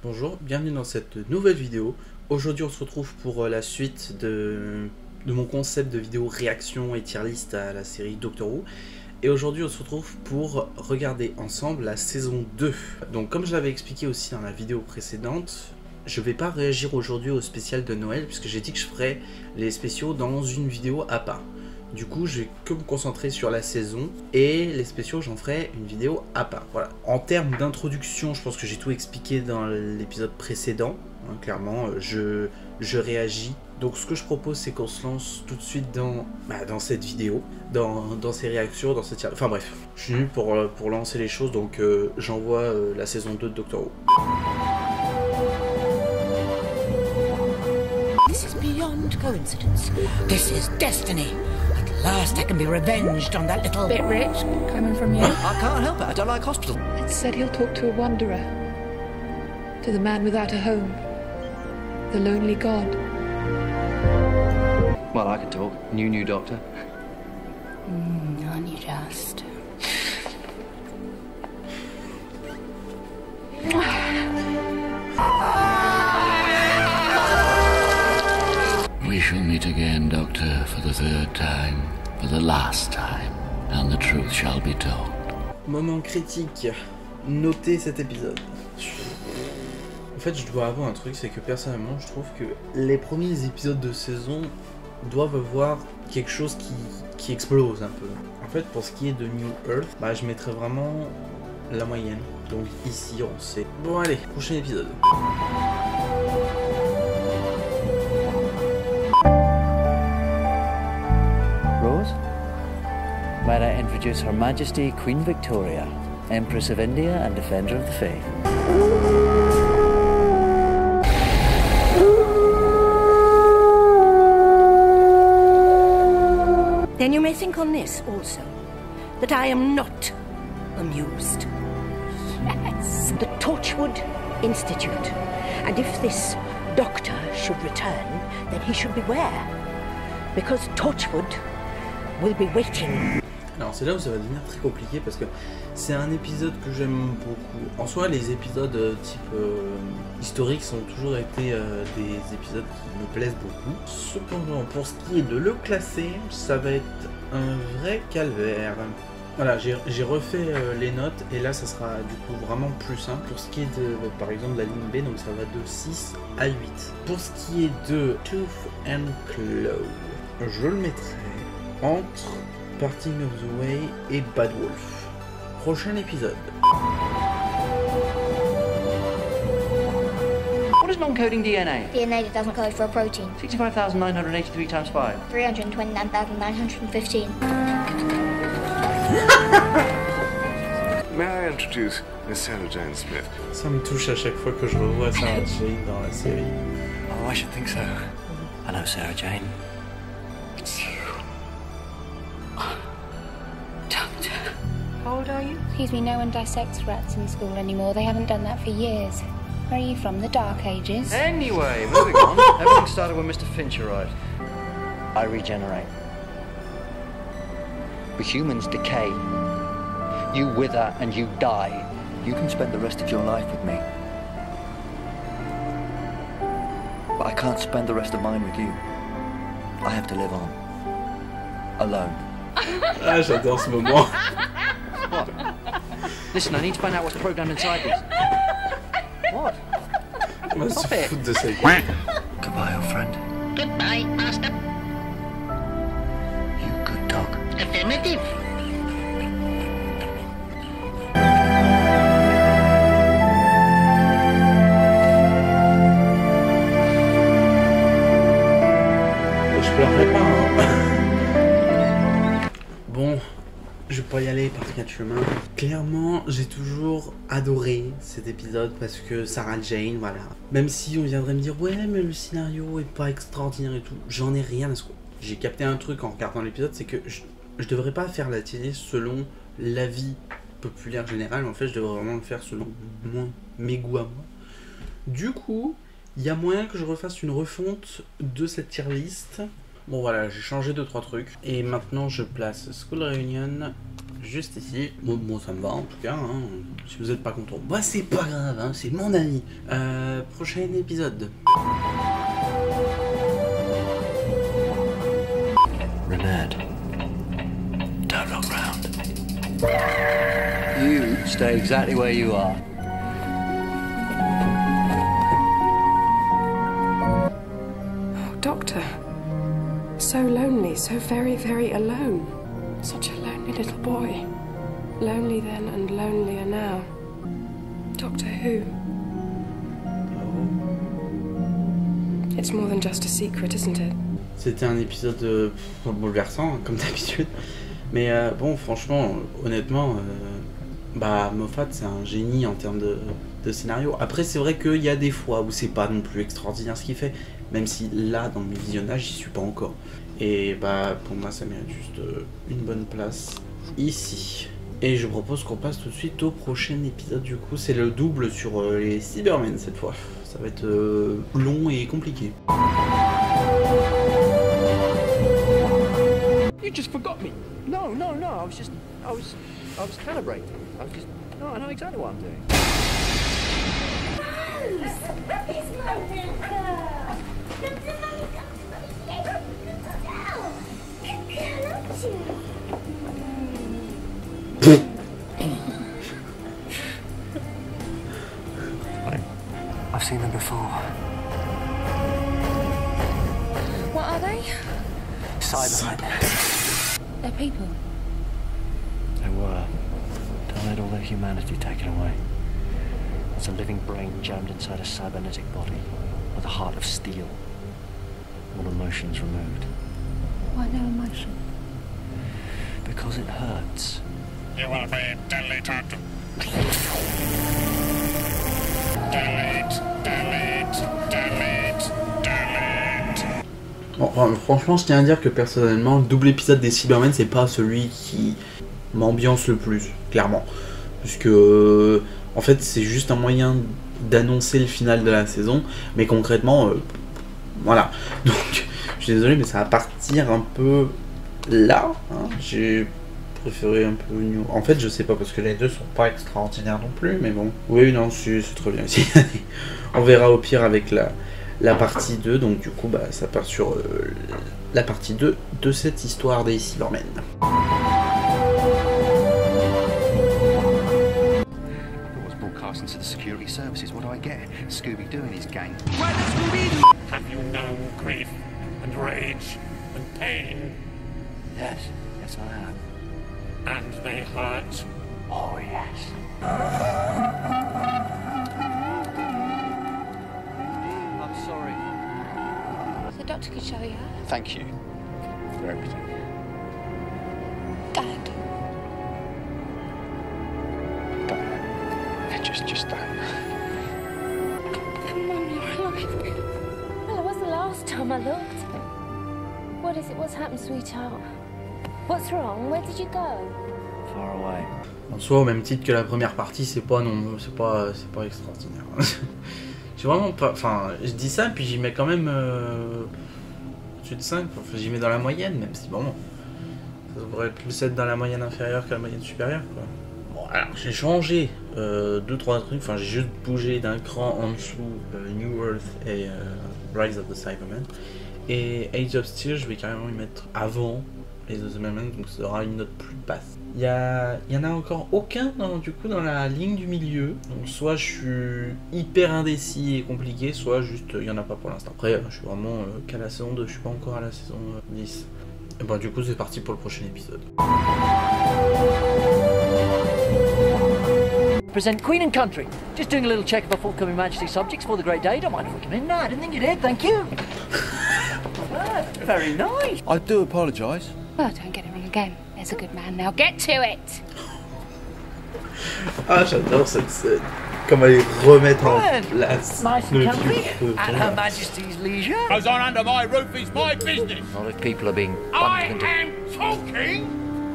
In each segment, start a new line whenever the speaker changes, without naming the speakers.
Bonjour, bienvenue dans cette nouvelle vidéo. Aujourd'hui on se retrouve pour la suite de mon concept de vidéo réaction et tier list à la série Doctor Who. Et aujourd'hui on se retrouve pour regarder ensemble la saison 2. Donc comme je l'avais expliqué aussi dans la vidéo précédente, je vais pas réagir aujourd'hui au spécial de Noël puisque j'ai dit que je ferais les spéciaux dans une vidéo à part. Du coup, je vais que me concentrer sur la saison et les spéciaux, j'en ferai une vidéo à part. Voilà. En termes d'introduction, je pense que j'ai tout expliqué dans l'épisode précédent. Hein, clairement, je réagis. Donc, ce que je propose, c'est qu'on se lance tout de suite dans cette vidéo, dans ces réactions, dans cette... Enfin bref, je suis venu pour lancer les choses, donc j'envoie la saison 2 de Doctor Who.
This is beyond coincidence. This is destiny. At last I can be revenged on that little...
Bit rich, coming from you.
I can't help it, I don't like hospital.
It said he'll talk to a wanderer. To the man without a home. The lonely god.
Well, I can talk. New doctor.
Aren't you just?
We shall meet again, Doctor, for the third time, for the last time, and the truth shall be told.
Moment critique, notez cet épisode. En fait, je dois avouer un truc, c'est que personnellement, je trouve que les premiers épisodes de saison doivent avoir quelque chose qui explose un peu. En fait, pour ce qui est de New Earth, je mettrais vraiment la moyenne. Donc ici, on sait. Bon, allez, prochain épisode.
Rose? Might I introduce Her Majesty Queen Victoria, Empress of India and Defender of the Faith.
Then you may think on this also, that I am not amused. Yes, the Torchwood Institute. And if this doctor should return, then he should beware. Because Torchwood will be waiting.
Alors c'est là où ça va devenir très compliqué parce que c'est un épisode que j'aime beaucoup. En soi, les épisodes type historiques ont toujours été des épisodes qui me plaisent beaucoup. Cependant, pour ce qui est de le classer, ça va être un vrai calvaire. Voilà, j'ai refait les notes et là ça sera du coup vraiment plus simple. Pour ce qui est de, par exemple, la ligne B, donc ça va de 6 à 8. Pour ce qui est de Tooth and Claw, je le mettrai entre Parting of the Way et Bad Wolf. Prochain épisode.
What is non-coding DNA?
DNA that doesn't code for a protein.
65,983 times 5.
329,915.
May I introduce Miss Sarah Jane Smith?
Ça me touche à chaque fois que je revois Sarah Jane dans la série.
Oh, I should think so. Hello, Sarah Jane.
It's you. Doctor.
How old are you?
Excuse me, no one dissects rats in school anymore. They haven't done that for years. Where are you from? The Dark Ages?
Anyway, moving on. Everything started when Mr. Finch arrived. I regenerate. But humans decay. You wither and you die. You can spend the rest of your life with me. But I can't spend the rest of mine with you. I have to live on. Alone.
Ah, j'adore ce moment.
What? Listen, I need to find out what's programmed inside these. What?
On va se
Stop it.
foutre de sa gueule.
Goodbye, old friend.
Goodbye, Master.
You good dog.
Affirmative.
Je pleurerai pas, hein. Bon, je vais pas y aller par quatre chemins. Clairement, j'ai toujours adoré cet épisode parce que Sarah Jane, voilà. Même si on viendrait me dire, ouais, mais le scénario est pas extraordinaire et tout, j'en ai rien à secouer. J'ai capté un truc en regardant l'épisode, c'est que je devrais pas faire la télé selon l'avis populaire général, mais en fait, je devrais vraiment le faire selon mes goûts à moi. Du coup, il y a moyen que je refasse une refonte de cette tier list. Bon voilà, j'ai changé 2-3 trucs. Et maintenant je place School Reunion juste ici. Bon, ça me va en tout cas, hein. Si vous êtes pas content, bah c'est pas grave, hein, c'est mon ami. Prochain épisode.
Renard, don't look round. You stay exactly where you are.
Oh, Doctor. So lonely, so very, very alone. Such a lonely little boy. Lonely then and lonelier now. Doctor Who. It's more than just a secret, isn't it?
C'était un épisode bouleversant, comme d'habitude. Mais bon, franchement, honnêtement, bah Moffat, c'est un génie en termes de scénario. Après, c'est vrai qu'il y a des fois où c'est pas non plus extraordinaire ce qu'il fait, même si là, dans mes visionnages, j'y suis pas encore. Et bah, pour moi, ça mérite juste une bonne place ici. Et je propose qu'on passe tout de suite au prochain épisode. Du coup, c'est le double sur les Cybermen cette fois. Ça va être long et compliqué.
You just forgot me. No, I was calibrating. No, I know exactly what I'm doing.
It's my
I've seen them before.
What are they?
Cybermen.
They're people.
They were. Don't let all their humanity taken away. It's a living brain jammed inside a cybernetic body with a heart of steel. All emotions removed.
Why no emotion?
Because it hurts.
You will be deleted. Delete.
Bon, enfin, franchement, je tiens à dire que personnellement, le double épisode des Cybermen, c'est pas celui qui m'ambiance le plus, clairement. Puisque, en fait, c'est juste un moyen d'annoncer le final de la saison, mais concrètement, voilà. Donc, je suis désolé, mais ça va partir un peu là. Hein. J'ai préféré un peu New. En fait, je sais pas, parce que les deux sont pas extraordinaires non plus, mais bon. Oui, non, c'est très bien aussi. On verra au pire avec la partie 2, donc du coup, bah, ça part sur la partie 2 de cette histoire des Cybermen.
Into the security services, what do I get? Scooby-Doo and his gang.
Have you known grief and rage and pain?
Yes, I have.
And they hurt?
Oh, yes. I'm sorry.
The doctor could show you.
Thank you for everything.
Dad.
Just that.
Mum, you're alive. Well, it was the last time I looked. What is it? What's happened, sweetheart? What's wrong? Where did you go?
Far away.
En soi, au même titre que la première partie, c'est pas extraordinaire. J'ai vraiment pas. Enfin, je dis ça, puis j'y mets quand même au-dessus de 5. Enfin, j'y mets dans la moyenne, même si bon, ça devrait plus être dans la moyenne inférieure que la moyenne supérieure, quoi. Bon, alors j'ai changé 2-3 trucs. Enfin, j'ai juste bougé d'un cran en dessous New Earth et Rise of the Cybermen. Et Age of Steel, je vais carrément y mettre avant Age of the Cybermen, donc ça aura une note plus basse. Il y en a encore aucun du coup dans la ligne du milieu. Donc soit je suis hyper indécis et compliqué, soit juste il y en a pas pour l'instant. Après je suis vraiment qu'à la saison 2, je suis pas encore à la saison 10. Et ben du coup c'est parti pour le prochain épisode.
Present Queen and Country. Just doing a little check of our forthcoming Majesty subjects for the great day. Don't mind if we come in. No, I didn't think you did. Thank you. Very nice.
I do apologise.
Well, don't get it wrong again. There's a good man now. Get to it.
Ah, j'adore cette scène. Comment elle remet en place
Nice
le
and comfy.
vieux
At Her Majesty's leisure.
Goes on under my roof is my business.
Not if people are being
I
bumped into.
am talking.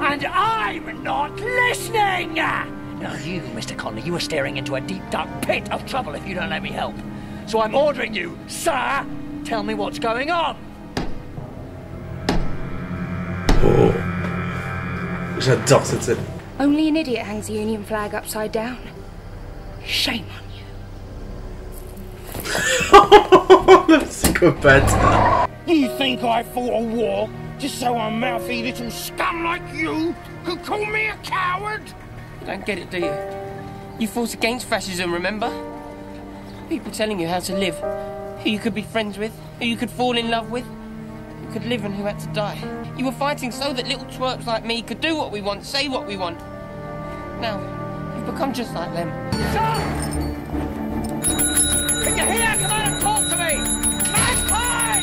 And I'm not listening! Now you, Mr. Conley, you are staring into a deep, dark pit of trouble if you don't let me help. So I'm ordering you, sir, tell me what's going on.
Oh. J'adore cette scène.
Only an idiot hangs the Union flag upside down. Shame on you.
Le psychopathe.
You think I fought a war just so a mouthy little scum like you could call me a coward?
You don't get it, do you? You fought against fascism, remember? People telling you how to live, who you could be friends with, who you could fall in love with, who could live and who had to die. You were fighting so that little twerps like me could do what we want, say what we want. Now, you've become just like them.
Stop! Can you hear? Come on and talk to me! Magpie!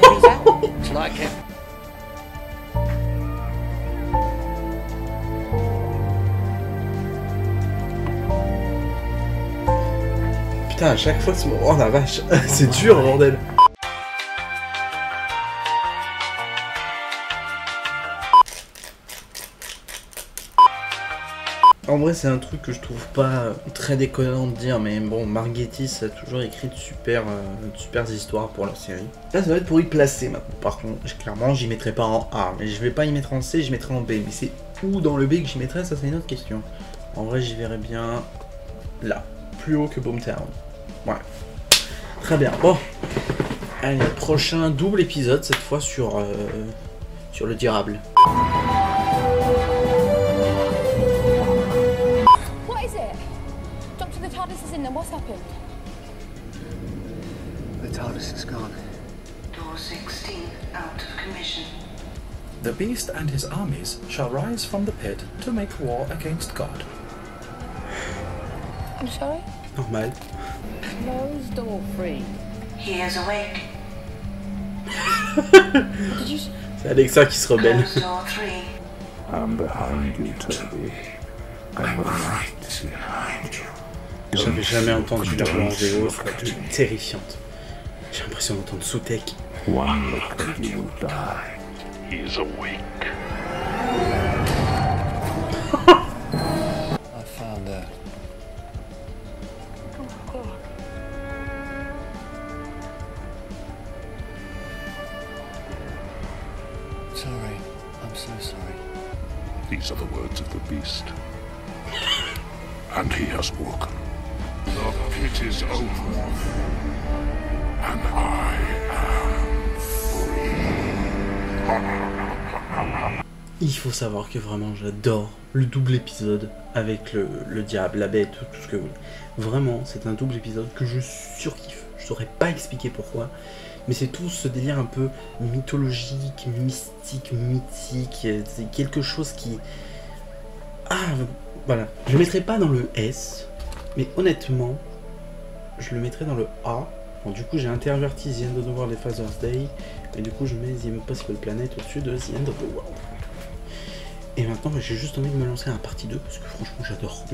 What is that? It's like it.
Putain, à chaque fois, oh la vache, c'est dur, bordel. En vrai, c'est un truc que je trouve pas très déconnant de dire, mais bon, Mark Gatiss a toujours écrit de super histoires pour la série. Là, ça va être pour y placer maintenant. Par contre, clairement, j'y mettrai pas en A, mais je vais pas y mettre en C, je mettrai en B. Mais c'est où dans le B que j'y mettrai, ça c'est une autre question. En vrai, j'y verrai bien là, plus haut que Boomtown. Ouais. Très bien. Bon. Allez, prochain double épisode, cette fois sur le diable.
What is it? Doctor, the TARDIS is in there. What's happened?
The TARDIS is gone.
Door 16 out of commission.
The beast and his armies shall rise from the pit to make war against God.
I'm sorry?
Normal.
Close door 3.
He is awake.
Did you...
C'est Alexa qui se rebelle.
Close door 3.
I'm behind you, Toby. I'm right behind you.
J'avais jamais entendu la voix en VO, c'était terrifiante. J'ai l'impression d'entendre Soutek.
One look and you will die. He is awake.
I found her.
Oh, God.
Sorry. I'm so sorry.
These are the words of the beast. And he has woken. The pit is open. And I am free.
Il faut savoir que vraiment j'adore le double épisode avec le diable, la bête, tout ce que vous voulez. Vraiment, c'est un double épisode que je surkiffe. Je saurais pas expliquer pourquoi, mais c'est tout ce délire un peu mythologique, mystique, mythique. C'est quelque chose qui... Ah, voilà. Je le mettrai pas dans le S, mais honnêtement, je le mettrai dans le A. Bon, du coup, j'ai interverti The End of the World et Father's Day, et du coup, je mets The Impossible Planet au-dessus de The End of the World. Et maintenant, j'ai juste envie de me lancer à la partie 2, parce que franchement, j'adore.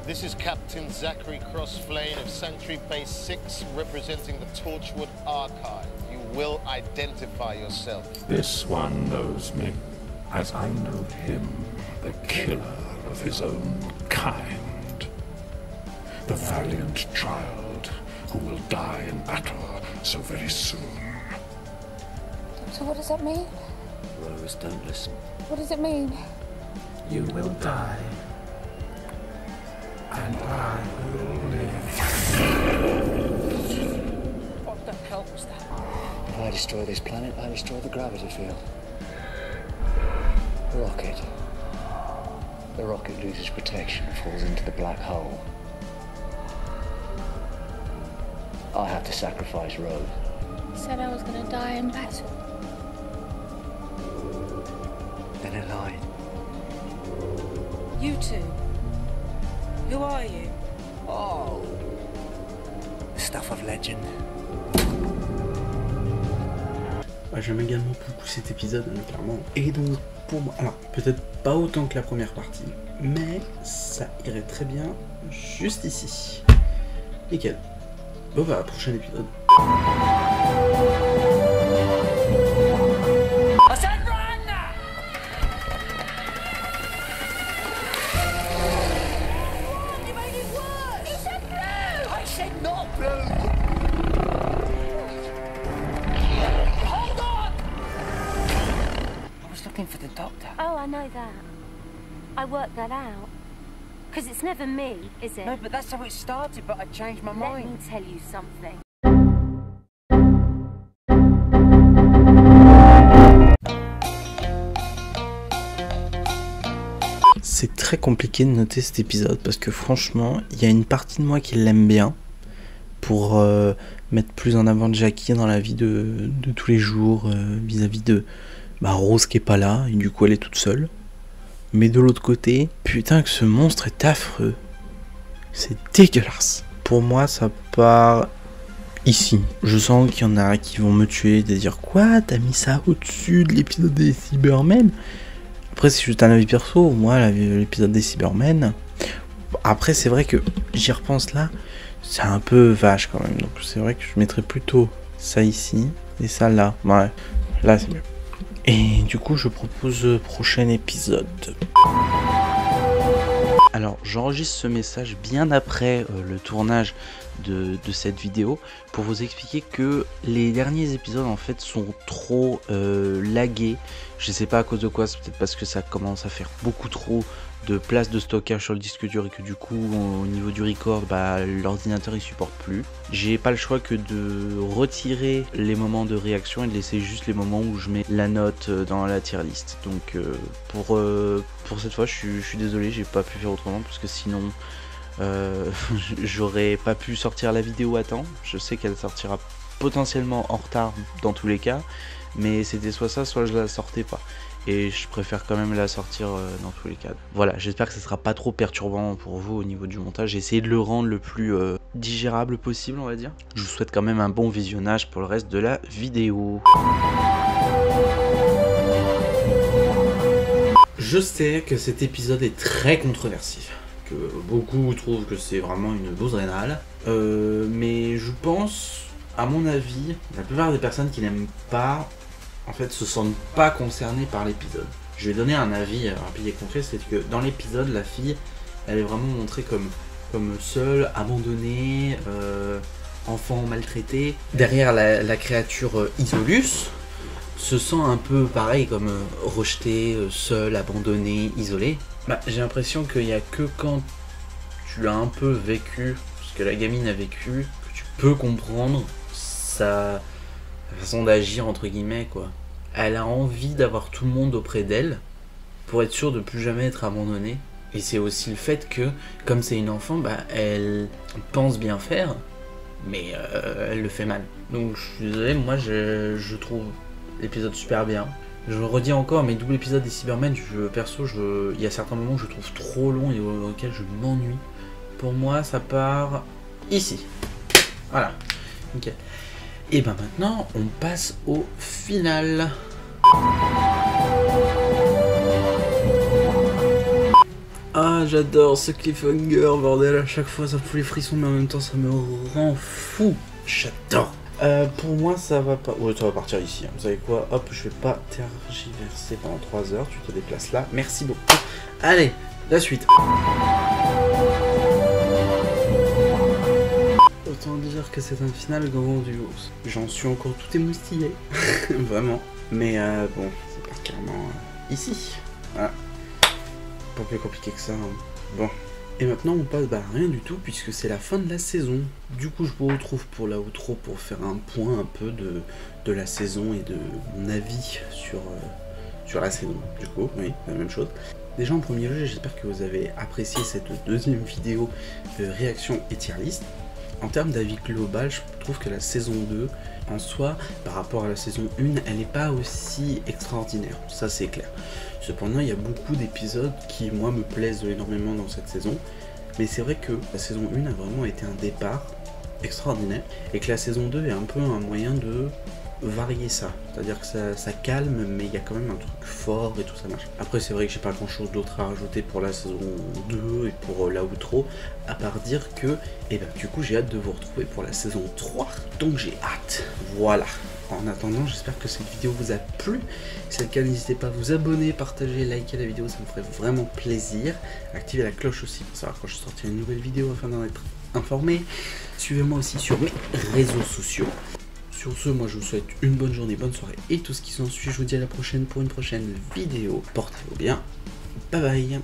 This is Captain Zachary Crossflame of Sanctuary Base 6, representing the Torchwood Archive. You will identify yourself.
This one knows me, as I know him, the killer of his own kind. The valiant child who will die in battle so very soon.
So what does that mean?
Rose, don't listen.
What does it mean?
You will die. And I will live.
What the hell was that?
If I destroy this planet, I destroy the gravity field. Rocket. The rocket loses protection, falls into the black hole. I have to sacrifice Rose.
You said I was gonna die in battle.
Then a line.
You two. Who are you?
Oh. Stuff of legend.
J'aime également beaucoup cet épisode, clairement. Et donc, pour moi, alors, peut-être pas autant que la première partie, mais ça irait très bien juste ici. Nickel. Bon bah, prochain épisode.
know that? I worked that out. Because it's never me, is it?
No, but that's how it started, but I changed my mind.
Let me tell you something.
C'est très compliqué de noter cet épisode parce que franchement, il y a une partie de moi qui l'aime bien pour mettre plus en avant Jackie dans la vie de tous les jours vis-à-vis de Rose qui est pas là et du coup elle est toute seule. Mais de l'autre côté, putain que ce monstre est affreux. C'est dégueulasse. Pour moi, ça part ici. Je sens qu'il y en a qui vont me tuer, de dire quoi, t'as mis ça au-dessus de l'épisode des Cybermen? Après, c'est juste un avis perso. Moi, l'épisode des Cybermen. Après, c'est vrai que j'y repense là, c'est un peu vache quand même. Donc, c'est vrai que je mettrais plutôt ça ici et ça là. Ouais, là c'est mieux. Et du coup, je propose le prochain épisode. Alors, j'enregistre ce message bien après le tournage de cette vidéo pour vous expliquer que les derniers épisodes en fait sont trop lagués. Je sais pas à cause de quoi, c'est peut-être parce que ça commence à faire beaucoup trop de place de stockage sur le disque dur et que du coup au niveau du record l'ordinateur il supporte plus. J'ai pas le choix que de retirer les moments de réaction et de laisser juste les moments où je mets la note dans la tier list. Donc pour cette fois je suis désolé, j'ai pas pu faire autrement parce que sinon j'aurais pas pu sortir la vidéo à temps. Je sais qu'elle sortira potentiellement en retard dans tous les cas, mais c'était soit ça soit je la sortais pas. Et je préfère quand même la sortir dans tous les cas. Voilà, j'espère que ça sera pas trop perturbant pour vous au niveau du montage. J'ai essayé de le rendre le plus digérable possible, on va dire. Je vous souhaite quand même un bon visionnage pour le reste de la vidéo. Je sais que cet épisode est très controversé, que beaucoup trouvent que c'est vraiment une bouse rénale. Mais je pense, à mon avis, la plupart des personnes qui n'aiment pas en fait se sentent pas concernés par l'épisode. Je vais donner un avis rapide et concret, c'est que dans l'épisode la fille elle est vraiment montrée comme seule, abandonnée, enfant maltraité. Derrière la créature Isolus se sent un peu pareil comme rejetée, seule, abandonnée, isolée. J'ai l'impression qu'il n'y a que quand tu as un peu vécu ce que la gamine a vécu que tu peux comprendre sa façon d'agir entre guillemets quoi. Elle a envie d'avoir tout le monde auprès d'elle pour être sûre de plus jamais être abandonnée. Et c'est aussi le fait que comme c'est une enfant, elle pense bien faire, mais elle le fait mal. Donc je suis désolé, moi je trouve l'épisode super bien. Je le redis encore, mais double épisode des Cybermen, perso, il y a certains moments que je trouve trop long et auxquels je m'ennuie. Pour moi, ça part ici. Voilà, nickel. Et maintenant, on passe au final. Ah, j'adore ce cliffhanger, bordel, à chaque fois ça me fout les frissons, mais en même temps ça me rend fou. J'adore. Pour moi, ça va pas... Ouais, ça va partir ici. Vous savez quoi? Hop, je vais pas tergiverser pendant 3 heures. Tu te déplaces là. Merci beaucoup. Allez, la suite. Autant dire que c'est un final grandiose. J'en suis encore tout émoustillé. Vraiment. Mais bon, c'est particulièrement ici. Voilà. Pas plus compliqué que ça. Hein. Bon. Et maintenant on passe rien du tout puisque c'est la fin de la saison. Du coup je vous retrouve pour la outro pour faire un point un peu de la saison et de mon avis sur la saison. Du coup, oui, la même chose. Déjà en premier lieu, j'espère que vous avez apprécié cette deuxième vidéo de réaction et tier list. En termes d'avis global, je trouve que la saison 2, en soi, par rapport à la saison 1, elle n'est pas aussi extraordinaire, ça c'est clair. Cependant, il y a beaucoup d'épisodes qui, moi, me plaisent énormément dans cette saison. Mais c'est vrai que la saison 1 a vraiment été un départ extraordinaire. Et que la saison 2 est un peu un moyen de varier ça. C'est-à-dire que ça calme, mais il y a quand même un truc fort et tout ça marche. Après, c'est vrai que j'ai pas grand-chose d'autre à rajouter pour la saison 2 et pour la outro. À part dire que, du coup, j'ai hâte de vous retrouver pour la saison 3. Donc j'ai hâte. Voilà. En attendant, j'espère que cette vidéo vous a plu. Si c'est le cas, n'hésitez pas à vous abonner, partager, liker la vidéo, ça me ferait vraiment plaisir. Activez la cloche aussi pour savoir quand je sortirai une nouvelle vidéo afin d'en être informé. Suivez-moi aussi sur mes réseaux sociaux. Sur ce, moi je vous souhaite une bonne journée, bonne soirée et tout ce qui s'ensuit. Je vous dis à la prochaine pour une prochaine vidéo. Portez-vous bien. Bye bye.